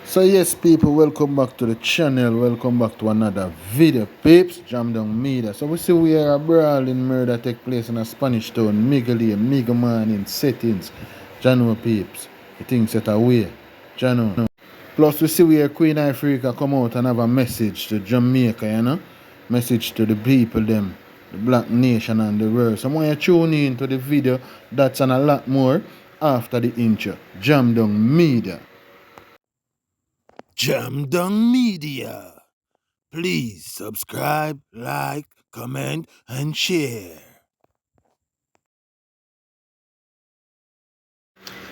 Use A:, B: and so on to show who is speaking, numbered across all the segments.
A: So yes people, welcome back to the channel, welcome back to another video peeps, Jam Down Media. So we see where a brawling murder take place in a Spanish town, Miguel man in settings, Jano peeps, the things set away, Jano. Plus we see where Queen Ifrica come out and have a message to Jamaica, you know, message to the people them, the black nation and the world. So when you tune in to the video, that's and a lot more after the intro. Jam Down Media.
B: Jam Down Media. Please subscribe, like, comment, and share.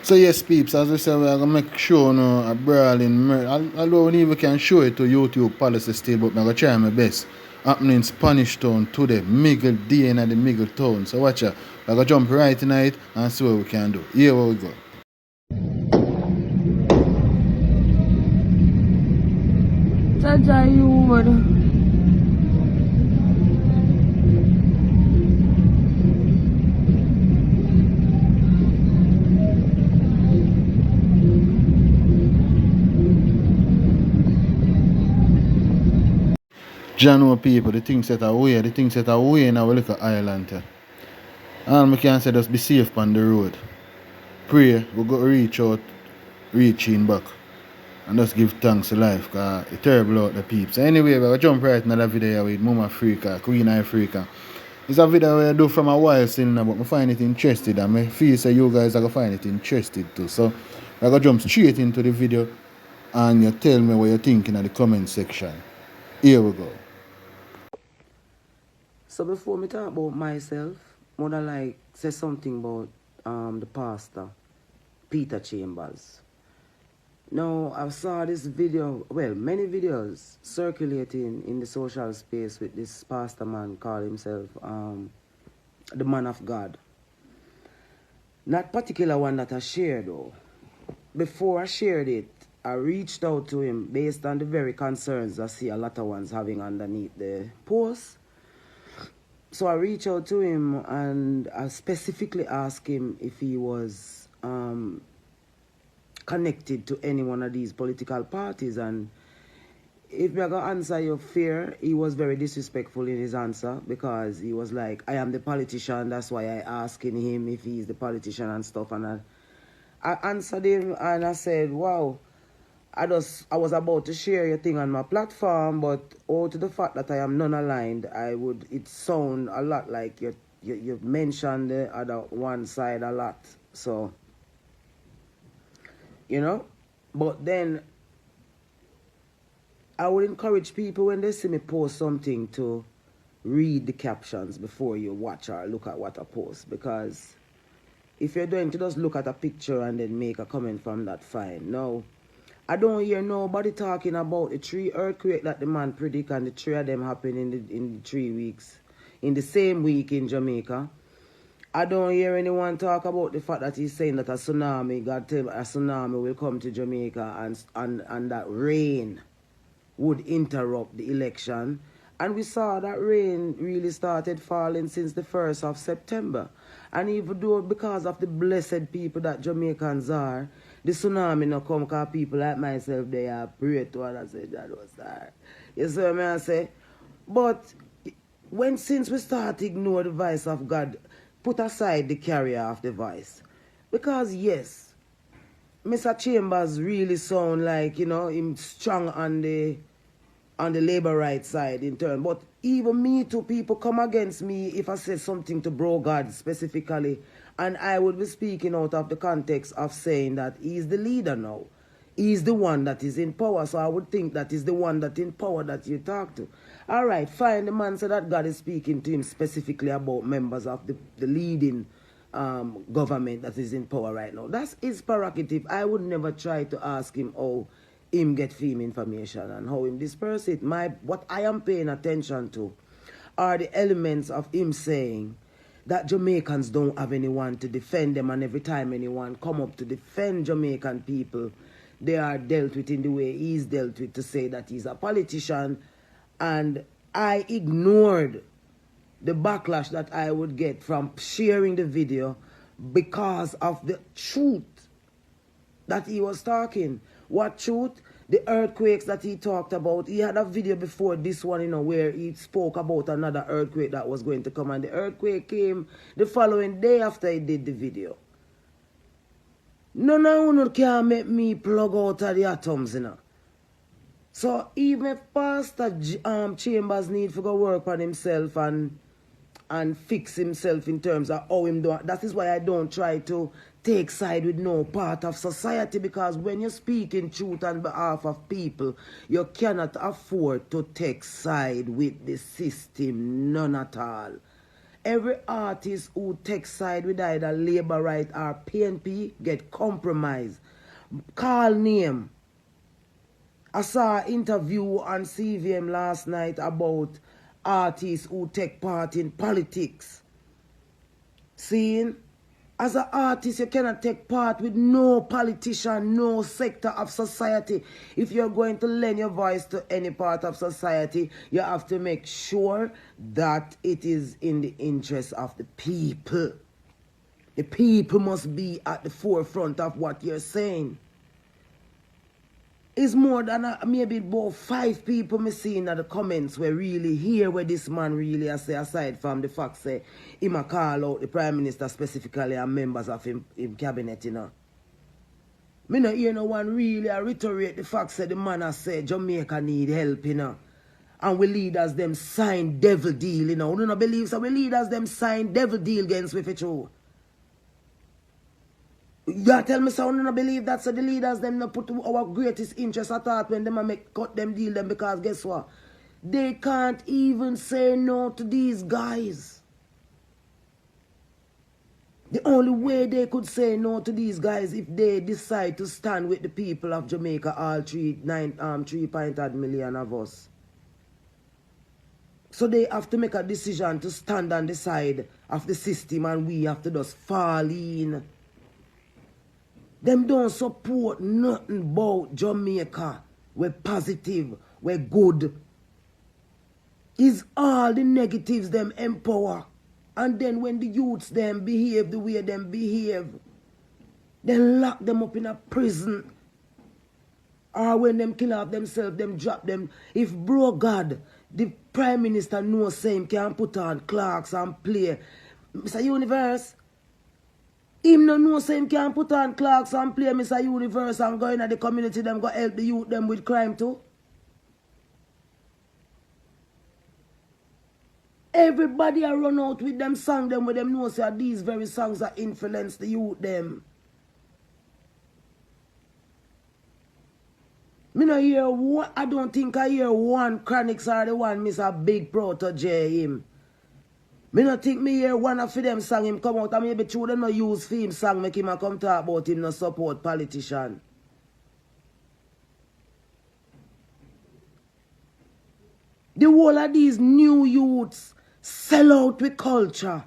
A: So yes, peeps, as we said, we're gonna make sure a brawling murder. Although we even can show it to YouTube policy still, but I'm gonna try my best. Happening in Spanish Town today, Miguel D in the Miguel Town. So watch out. I'm gonna jump right tonight and see what we can do. Here we go.
C: Jaja, you would.
A: Jano people, the things that are way in our little island. All I can say just be safe on the road. Pray we go reach out, reach in back. And just give thanks to life, because it's terrible out the peeps. So anyway, we're going to jump right in another video with mvrda, Queen Ifrica. It's a video where I do from a while still now, but I find it interesting, and I feel so you guys are going to find it interesting too. So we're going to jump straight into the video, and you tell me what you're thinking in the comment section. Here we go.
D: So before me talk about myself, would I like say something about the pastor, Peter Chambers. Now, I saw this video, well, many videos circulating in the social space with this pastor man called himself the man of God. Not particular one that I shared though. Before I shared it, I reached out to him based on the very concerns I see a lot of ones having underneath the post. So I reached out to him and I specifically asked him if he was connected to any one of these political parties. And if we're going to answer your fear, he was very disrespectful in his answer, because he was like, I am the politician, that's why I asking him if he's the politician and stuff. And I answered him and I said, wow, I was about to share your thing on my platform, but to the fact that I am non-aligned, it sound a lot like you mentioned the other one side a lot. So, you know, but then I would encourage people when they see me post something to read the captions before you watch or look at what I post, because if you're going to just look at a picture and then make a comment from that, fine. No. I don't hear nobody talking about the 3 earthquake that the man predict, and the 3 of them happen in the 3 weeks, in the same week in Jamaica. I don't hear anyone talk about the fact that he's saying that a tsunami, God tell me a tsunami will come to Jamaica, and that rain would interrupt the election. And we saw that rain really started falling since the 1st of September. And even though because of the blessed people that Jamaicans are, the tsunami no come, because people like myself, they are pray to and I say, that was that. You see what I say? But since we start to ignore the voice of God, put aside the carrier of the voice. Because yes, Mr. Chambers really sound like, you know, him strong on the labor rights side in turn. But even me too, people come against me if I say something to Bro God specifically. And I would be speaking out of the context of saying that he's the leader now. He's the one that is in power. So I would think that he's the one that in power that you talk to. All right, fine. The man said that God is speaking to him specifically about members of the leading government that is in power right now. That's his prerogative. I would never try to ask him how him get fame information and how him disperse it. What I am paying attention to are the elements of him saying that Jamaicans don't have anyone to defend them, and every time anyone come up to defend Jamaican people, they are dealt with in the way he's dealt with, to say that he's a politician. And I ignored the backlash that I would get from sharing the video because of the truth that he was talking. What truth? The earthquakes that he talked about, he had a video before this one, you know, where he spoke about another earthquake that was going to come, and the earthquake came the following day after he did the video. None of you can make me plug out of the atoms, you know. So even if Pastor Chambers need to go work on himself and fix himself in terms of how him do, that is why I don't try to take side with no part of society, because when you speak in truth on behalf of people, you cannot afford to take side with the system, none at all. Every artist who takes side with either labor right or PNP get compromised. Call name. I saw an interview on CVM last night about artists who take part in politics. Seeing? As an artist, you cannot take part with no politician, no sector of society. If you're going to lend your voice to any part of society, you have to make sure that it is in the interest of the people. The people must be at the forefront of what you're saying. It's more than maybe about 5 people me seeing in the comments where really hear what this man really has say, aside from the fact say him a call out the Prime Minister specifically and members of him cabinet, you know. Me no hear no one really reiterate the fact say the man has said Jamaica need help, you know. And we leaders them sign devil deal, you know. We don't believe so we leaders them sign devil deal against with it too. You tell me so I don't believe that, so the leaders them not put our greatest interest at heart when them make cut them deal them, because guess what? They can't even say no to these guys. The only way they could say no to these guys if they decide to stand with the people of Jamaica, all 3.8 million of us. So they have to make a decision to stand on the side of the system, and we have to just fall in. Them don't support nothing about Jamaica. We're positive, we're good. It's all the negatives them empower. And then when the youths them behave the way them behave, then lock them up in a prison. Or when them kill off themselves, them drop them. If bro God, the Prime Minister knows him can put on clocks and play. Mr. Universe, him no know say him can put on clocks and play Mr. Universe and go in at the community, them go help the youth them with crime too. Everybody a run out with them song them with them know say these very songs that influence the youth them. Me no hear one, I don't think I hear one Chronics or the one Mr. Big protege him. Me not think me hear one of them song him come out and maybe true them no use for him song make him a come talk about him no support politician. The whole of these new youths sell out with culture.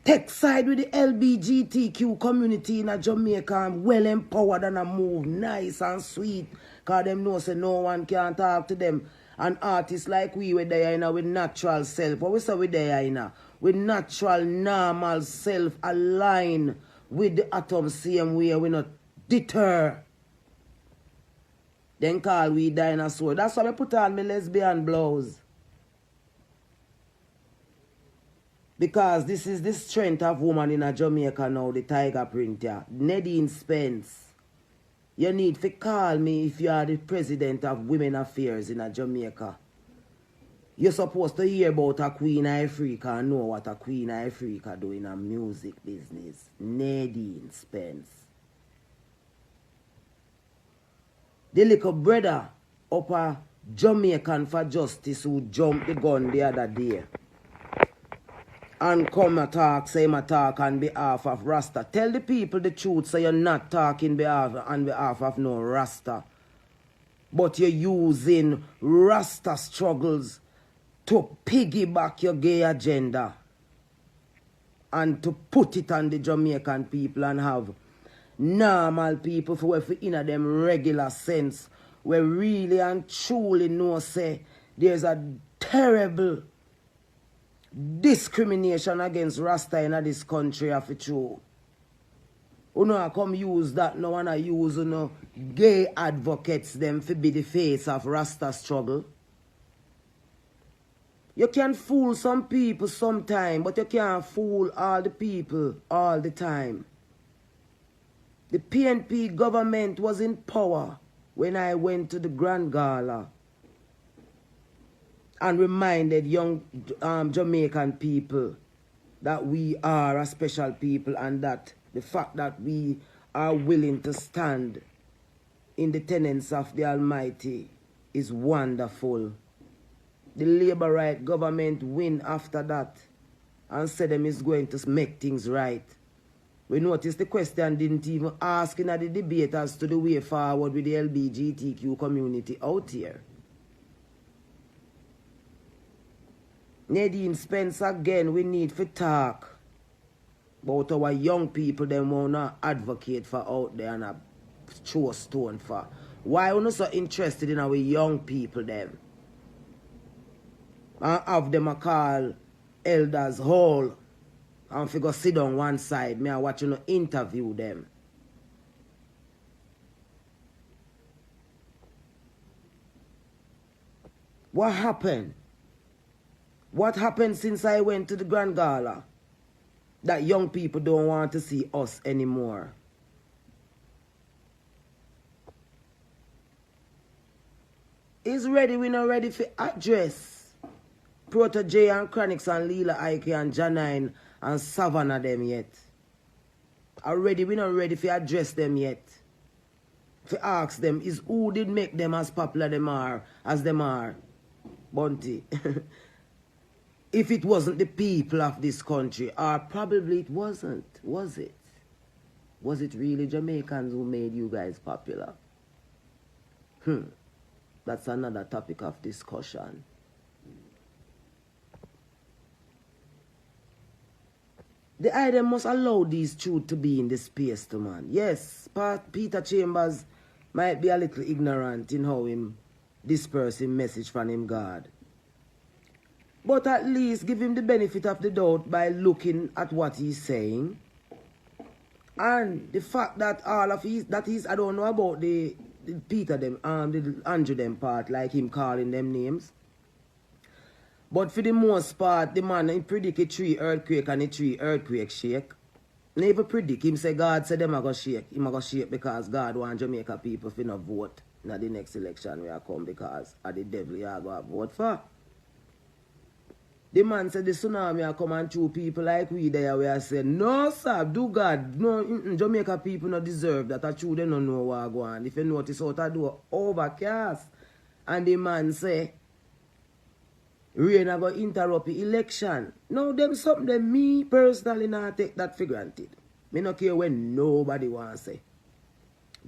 D: Take side with the LGBTQ community in Jamaica and well empowered and a move nice and sweet. Because them know say no one can talk to them. And artists like we there in with natural self. What we say we there in with natural, normal self align with the atom same way we not deter. Then call we dinosaur. That's why I put on my lesbian blouse. Because this is the strength of woman in Jamaica now, the tiger print here. Nadine Spence. You need to call me if you are the president of Women Affairs in Jamaica. You're supposed to hear about a Queen Ifrica and know what a Queen Ifrica do in a music business. Nadine Spence. The little brother up a Jamaican for Justice who jumped the gun the other day. And come and talk, say my talk on behalf of Rasta. Tell the people the truth, so you're not talking on behalf of no Rasta. But you're using Rasta struggles to piggyback your gay agenda. And to put it on the Jamaican people and have normal people for if we in a them regular sense. We really and truly know say there's a terrible discrimination against Rasta in this country of it true. Who know come use that no one use no gay advocates them to be the face of Rasta struggle. You can fool some people sometime, but you can't fool all the people all the time. The PNP government was in power when I went to the Grand Gala and reminded young Jamaican people that we are a special people and that the fact that we are willing to stand in the tenets of the Almighty is wonderful. The Labour right government win after that and said them is going to make things right. We noticed the question didn't even ask in the debate as to the way forward with the LGBTQ community out here. Nadine Spence again, we need to talk about our young people them wanna advocate for out there and a throw stone for. Why are you so interested in our young people them? And have them a call elders hall and figure sit down one side. Me I watch you interview them. What happened? What happened since I went to the Grand Gala? That young people don't want to see us anymore. Is ready, we not ready for address Proto J and Chronix and Leela Ike and Janine and Savannah them yet. Already we not ready for address them yet. For ask them is who did make them as popular them are as them are. Bunty. If it wasn't the people of this country, or probably it wasn't, was it? Was it really Jamaicans who made you guys popular? That's another topic of discussion. The item must allow these truth to be in the space to man. Yes, Peter Chambers might be a little ignorant in how him disperse him message from him God. But at least give him the benefit of the doubt by looking at what he's saying. And the fact that all of his, I don't know about the Peter them, the Andrew them part, like him calling them names. But for the most part, the man he predict a 3 earthquake and a 3 earthquake shake. Never predict him say God said them a go shake. Him a go shake because God want Jamaica people to not vote in the next election where I come because of the devil you are going to vote for. The man said the tsunami are come and through people like we there where I said, no sir, do God, no, Jamaica people not deserve that. I true they don't know what go on. If you notice out I do overcast. And the man say, rain are going to interrupt the election. Now them something that me personally not take that for granted. Me not care when nobody wants to say.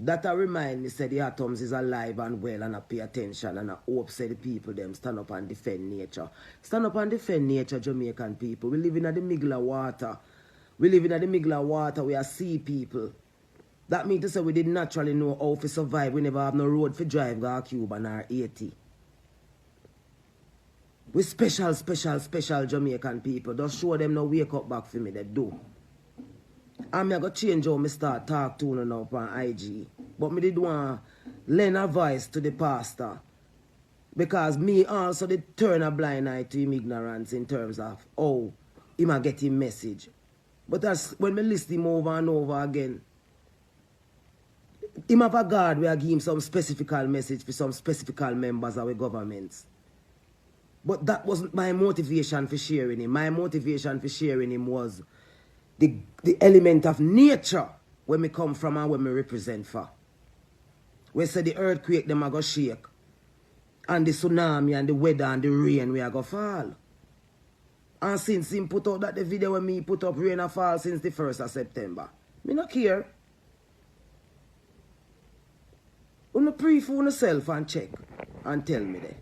D: That I remind me say the atoms is alive and well and I pay attention and I hope say the people them stand up and defend nature. Stand up and defend nature, Jamaican people. We live in the middle of water. We live in the middle of water. We are sea people. That means to say we didn't naturally know how to survive. We never have no road for drive go Cuba nor 80. We special Jamaican people. Just show them no wake up back for me. They do. And I go change how I start talk to you now on IG. But me did want to lend advice to the pastor. Because me also did turn a blind eye to him ignorance in terms of how he might get him message. But that's when me list him over and over again. Him have a God where I give him some specific message for some specific members of our governments. But that wasn't my motivation for sharing him. My motivation for sharing him was the element of nature where me come from and where me represent for. We say the earthquake them a go shake. And the tsunami and the weather and the rain we a go fall. And since him put out that the video when me put up rain a fall since the 1st of September. Me not care. You pray for yourself and check and tell me there.